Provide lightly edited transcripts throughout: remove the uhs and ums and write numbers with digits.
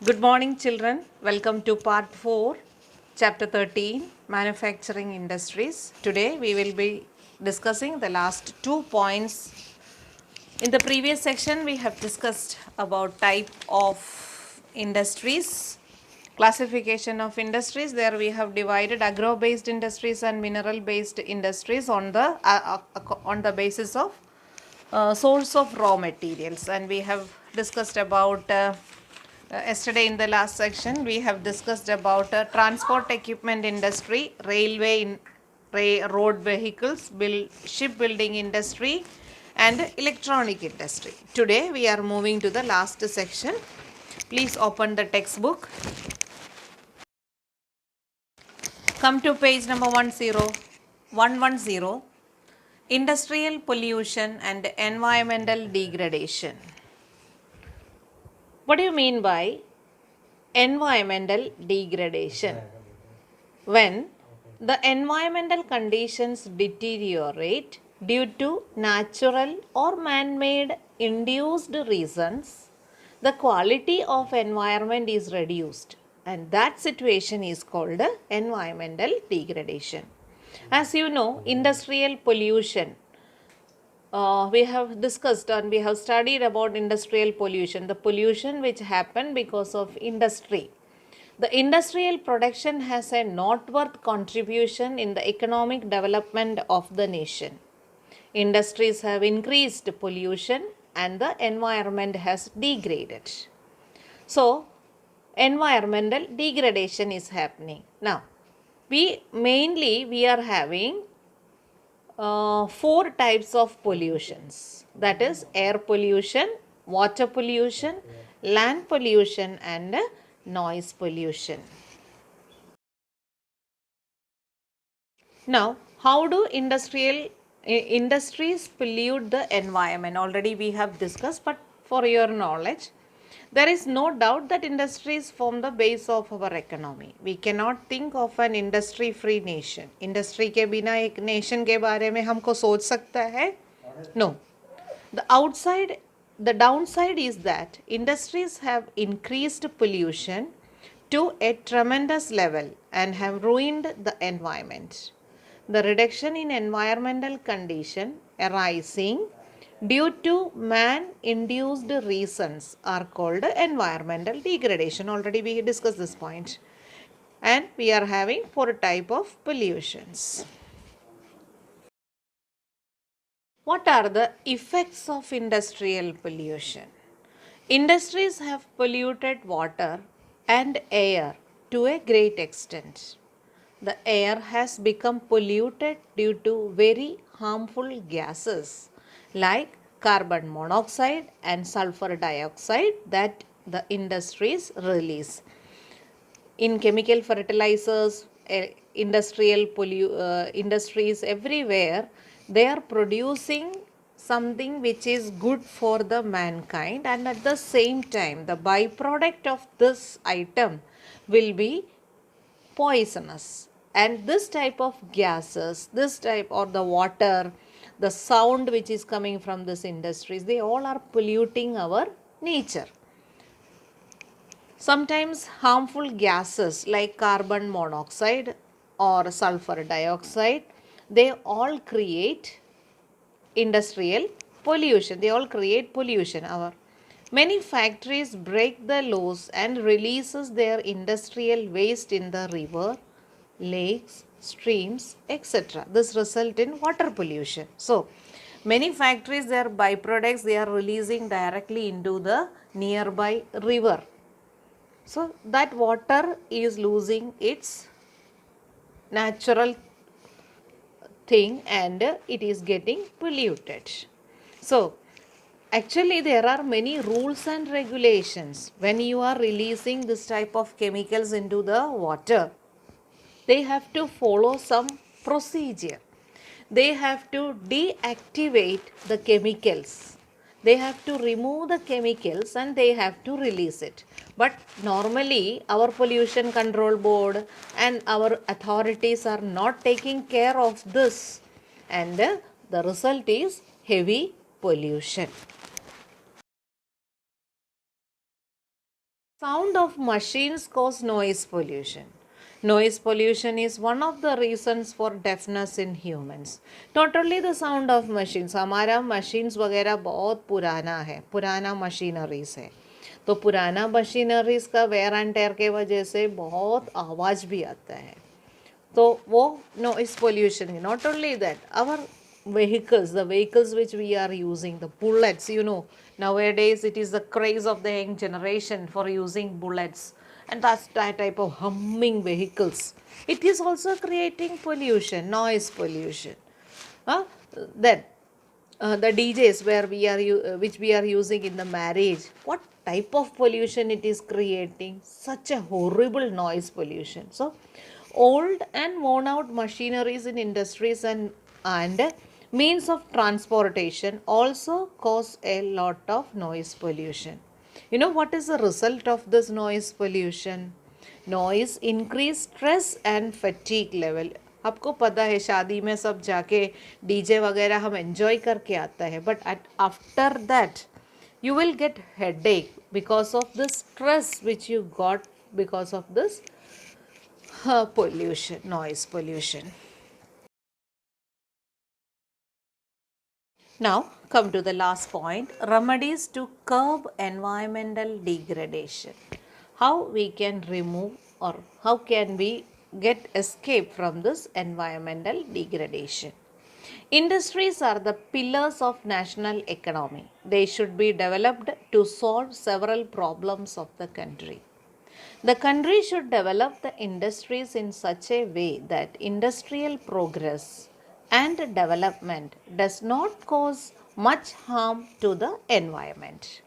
Good morning, children. Welcome to part 4, chapter 13, Manufacturing Industries. Today we will be discussing the last 2 points. In the previous section, we have discussed about type of industries, classification of industries. There we have divided agro-based industries and mineral-based industries on the basis of source of raw materials, and we have discussed about yesterday in the last section we have discussed about transport equipment industry, road vehicles, shipbuilding industry and electronic industry. Today we are moving to the last section. Please open the textbook. Come to page number 110. Industrial pollution and environmental degradation. What do you mean by environmental degradation? When the environmental conditions deteriorate due to natural or man-made induced reasons, the quality of environment is reduced, and that situation is called environmental degradation. As you know, industrial pollution, we have discussed and we have studied about industrial pollution, the pollution which happened because of industry. The industrial production has a noteworthy contribution in the economic development of the nation. Industries have increased pollution and the environment has degraded. So, environmental degradation is happening. Now, we are having 4 types of pollutions, that is air pollution, water pollution, land pollution and noise pollution. Now, how do industries pollute the environment? Already we have discussed, but for your knowledge, there is no doubt that industries form the base of our economy. We cannot think of an industry-free nation. Industry के बिना एक nation के बारे में हमको सोच सकता है? No. The downside is that industries have increased pollution to a tremendous level and have ruined the environment. The reduction in environmental condition arising due to man-induced reasons are called environmental degradation. Already we discussed this point. And we are having 4 types of pollutions. What are the effects of industrial pollution? Industries have polluted water and air to a great extent. The air has become polluted due to very harmful gases like carbon monoxide and sulfur dioxide that the industries release. In chemical fertilizers, industries everywhere, they are producing something which is good for the mankind, and at the same time the byproduct of this item will be poisonous. And this type of gases, or the water, the sound which is coming from this industries, they all are polluting our nature. Sometimes harmful gases like carbon monoxide or sulfur dioxide, they all create industrial pollution. They all create pollution. Many factories break the laws and releases their industrial waste in the river, lakes, streams, etc. This result in water pollution. So, many factories, their byproducts, they are releasing directly into the nearby river. So, that water is losing its natural thing and it is getting polluted. So, actually there are many rules and regulations when you are releasing this type of chemicals into the water. They have to follow some procedure. They have to deactivate the chemicals. They have to remove the chemicals and they have to release it. But normally our pollution control board and our authorities are not taking care of this, and the result is heavy pollution. Sound of machines cause noise pollution. Noise pollution is one of the reasons for deafness in humans. Not only the sound of machines, हमारा machines वगैरह बहुत पुराना है, पुराना machineries है, तो पुराना machineries का वेयर एंड टेयर के वजह से बहुत आवाज़ भी आता है, तो वो noise pollution. Not only that, our vehicles, the vehicles which we are using, the bullets, nowadays it is the craze of the young generation for using bullets, and that's that type of humming vehicles. It is also creating pollution, noise pollution. Huh? Then the DJs where which we are using in the marriage, what type of pollution it is creating? Such a horrible noise pollution. So old and worn out machineries in industries and means of transportation also cause a lot of noise pollution. You know what is the result of this noise pollution? Noise increase stress and fatigue level. आपको पता है शादी में सब जाके DJ वगैरह हम enjoy करके आता है, but after that you will get headache because of the stress which you got because of this pollution, noise pollution. Now come to the last point, remedies to curb environmental degradation. How we can remove or how can we get escape from this environmental degradation? Industries are the pillars of national economy. They should be developed to solve several problems of the country. The country should develop the industries in such a way that industrial progress and development does not cause much harm to the environment.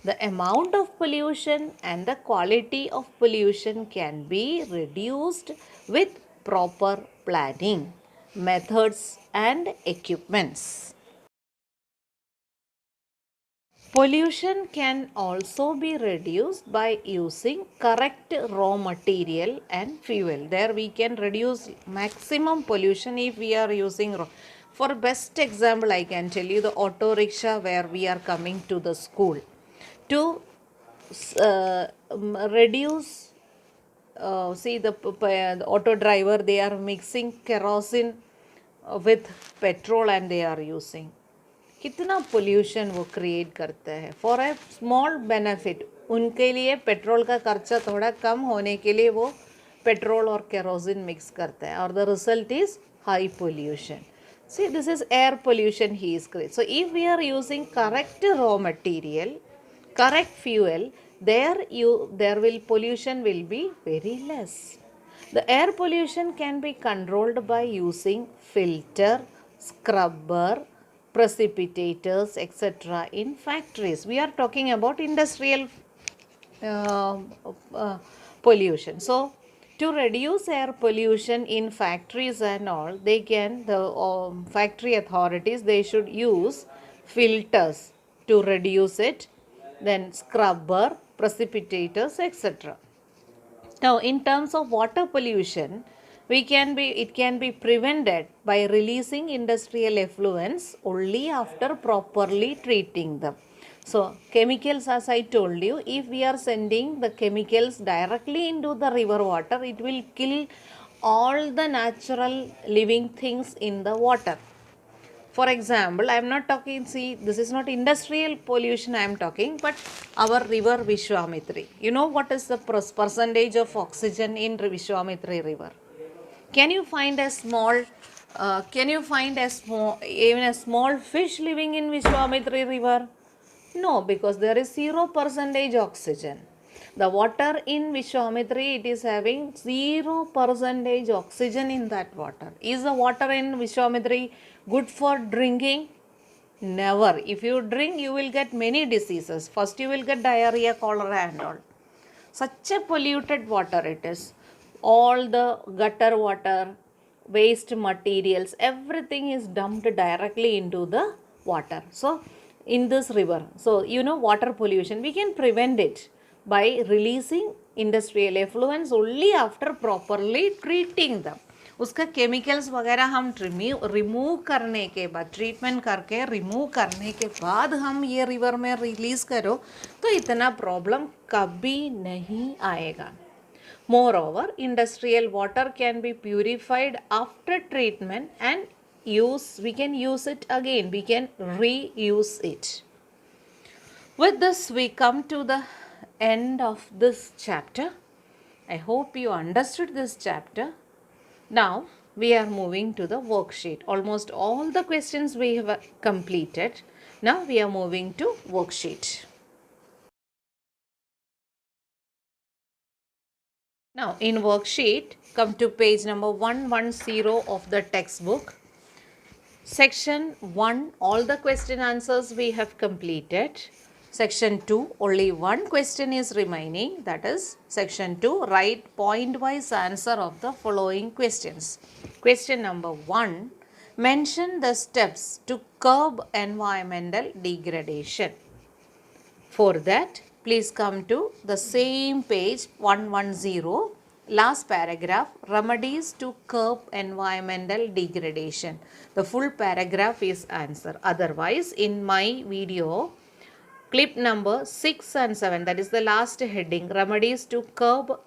The amount of pollution and the quality of pollution can be reduced with proper planning, methods, and equipments. Pollution can also be reduced by using correct raw material and fuel. There we can reduce maximum pollution if we are using raw. For best example, I can tell you the auto rickshaw where we are coming to the school. To reduce, see the auto driver, they are mixing kerosene with petrol and they are using. कितना pollution वो create करता है for a small benefit. उनके लिए petrol का खर्चा थोड़ा कम होने के लिए वो पेट्रोल और केरोसिन मिक्स करता है और the result is high pollution. See, this is air pollution he is creating. So, if we are using correct raw material, correct fuel, there will pollution will be very less. The air pollution can be controlled by using filter, scrubber, precipitators, etc. in factories. We are talking about industrial uh, pollution. So, to reduce air pollution in factories and all, the factory authorities, they should use filters to reduce it, then scrubber, precipitators, etc. Now, in terms of water pollution, it can be prevented by releasing industrial effluents only after properly treating them. So, chemicals, as I told you, if we are sending the chemicals directly into the river water, it will kill all the natural living things in the water. For example, I am not talking, see, this is not industrial pollution I am talking, but our river Vishwamitri. You know what is the percentage of oxygen in Vishwamitri river? Can you find a small, even a small fish living in Vishwamitri river? No, because there is 0% oxygen. The water in Vishwamitri, it is having 0% oxygen in that water. Is the water in Vishwamitri good for drinking? Never. If you drink, you will get many diseases. First, you will get diarrhea, cholera and all. Such a polluted water it is. All the gutter water, waste materials, everything is dumped directly into the water. So, in this river, so water pollution, we can prevent it by releasing industrial effluents only after properly treating them. उसका chemicals वगैरह हम remove करने के बाद, treatment करके remove करने के बाद हम ये रिवर में रिलीज़ करो तो इतना प्रॉब्लम कभी नहीं आएगा. Moreover, industrial water can be purified after treatment and we can use it again, we can reuse it. With this, we come to the end of this chapter. I hope you understood this chapter. Now, we are moving to the worksheet. Almost all the questions we have completed. Now, we are moving to worksheet. Now, in worksheet, come to page number 110 of the textbook. Section 1, all the question answers we have completed. Section 2, only one question is remaining. That is, Section 2, write point-wise answer of the following questions. Question number 1, mention the steps to curb environmental degradation. For that, please come to the same page 110, last paragraph, remedies to curb environmental degradation. The full paragraph is answer. Otherwise, in my video, clip number 6 and 7, that is the last heading, remedies to curb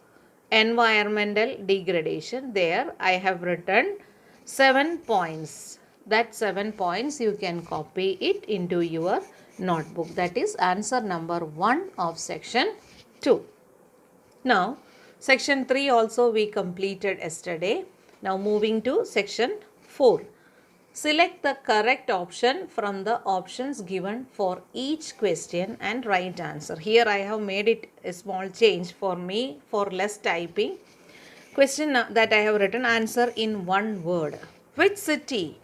environmental degradation. There I have written 7 points. That 7 points you can copy it into your notebook. That is answer number 1 of section 2. Now, section 3 also we completed yesterday. Now, moving to section 4. Select the correct option from the options given for each question and write answer. Here I have made it a small change for me for less typing. Question that I have written, answer in one word. Which city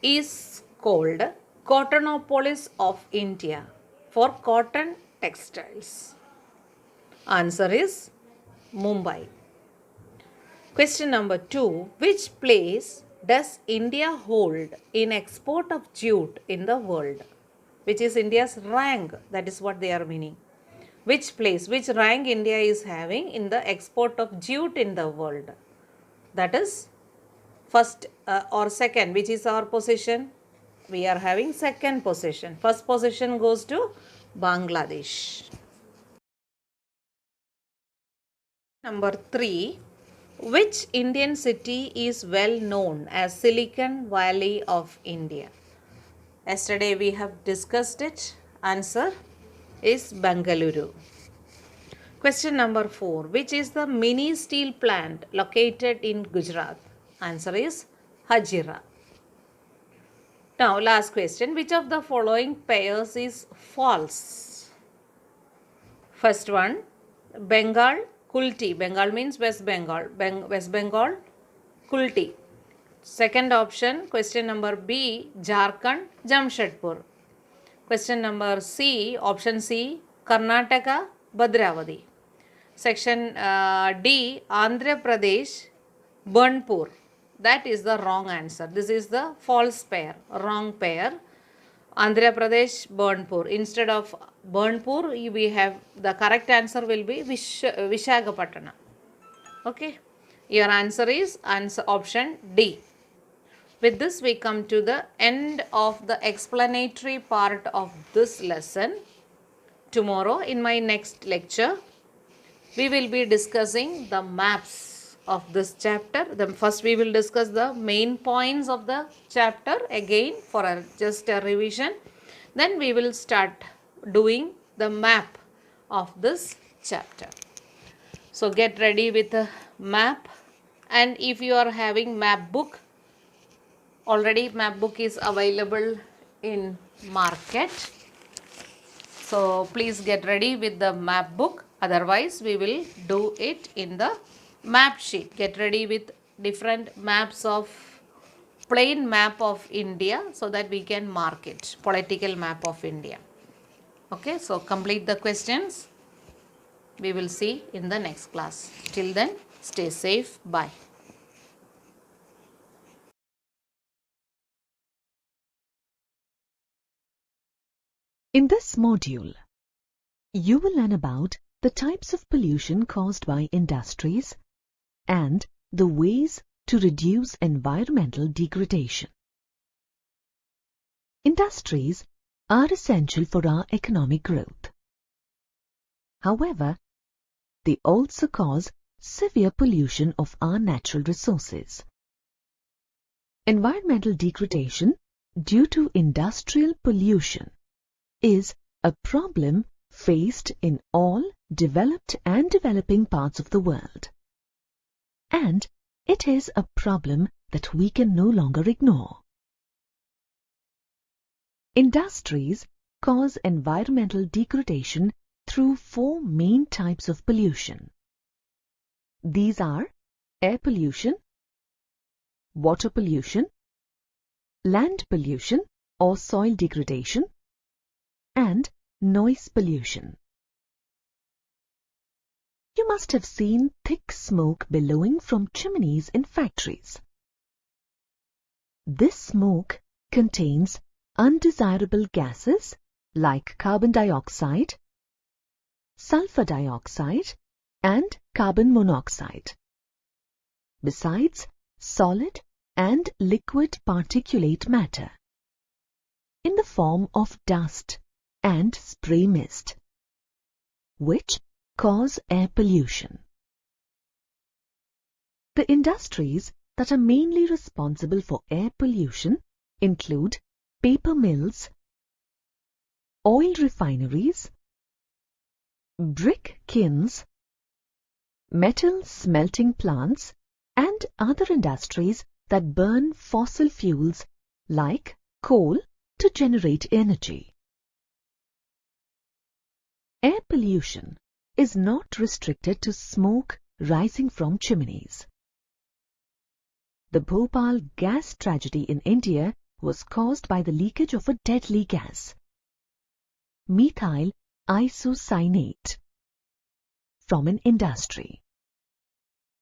is called Cottonopolis of India for cotton textiles? Answer is Mumbai. Question number 2. Which place does India hold in export of jute in the world? Which is India's rank? That is what they are meaning. Which place, which rank India is having in the export of jute in the world? That is first or second. Which is our position? We are having second position. First position goes to Bangladesh. Number 3. Which Indian city is well known as Silicon Valley of India? Yesterday we have discussed it. Answer is Bengaluru. Question number 4. Which is the mini steel plant located in Gujarat? Answer is Hajira. Now last question. Which of the following pairs is false? First one, Bengal, Kulti. Bengal means West Bengal. West Bengal, Kulti. Second option, question number B, Jharkhand, Jamshedpur. Question number C, option C, Karnataka, Bhadravati. Section D, Andhra Pradesh, Burnpur. That is the wrong answer. This is the false pair, wrong pair. Andhra Pradesh, Burnpur. Instead of Burnpur, we have the correct answer will be Visakhapatnam. Okay. Your answer is option D. With this, we come to the end of the explanatory part of this lesson. Tomorrow, in my next lecture, we will be discussing the maps of this chapter. First, we will discuss the main points of the chapter again for just a revision. Then, we will start doing the map of this chapter. So, get ready with a map. And if you are having map book, already map book is available in market. So, please get ready with the map book. Otherwise, we will do it in the map sheet. Get ready with different maps of plain map of India so that we can mark it. Political map of India. Okay, so complete the questions. We will see in the next class. Till then, stay safe. Bye. In this module, you will learn about the types of pollution caused by industries and the ways to reduce environmental degradation. Industries are essential for our economic growth. However, they also cause severe pollution of our natural resources. Environmental degradation due to industrial pollution is a problem faced in all developed and developing parts of the world. And it is a problem that we can no longer ignore. Industries cause environmental degradation through 4 main types of pollution. These are air pollution, water pollution, land pollution or soil degradation, and noise pollution. You must have seen thick smoke billowing from chimneys in factories. This smoke contains undesirable gases like carbon dioxide, sulfur dioxide, and carbon monoxide, besides solid and liquid particulate matter in the form of dust and spray mist, which cause air pollution. The industries that are mainly responsible for air pollution include paper mills, oil refineries, brick kilns, metal smelting plants, and other industries that burn fossil fuels like coal to generate energy. Air pollution is not restricted to smoke rising from chimneys. The Bhopal gas tragedy in India was caused by the leakage of a deadly gas, methyl isocyanate, from an industry.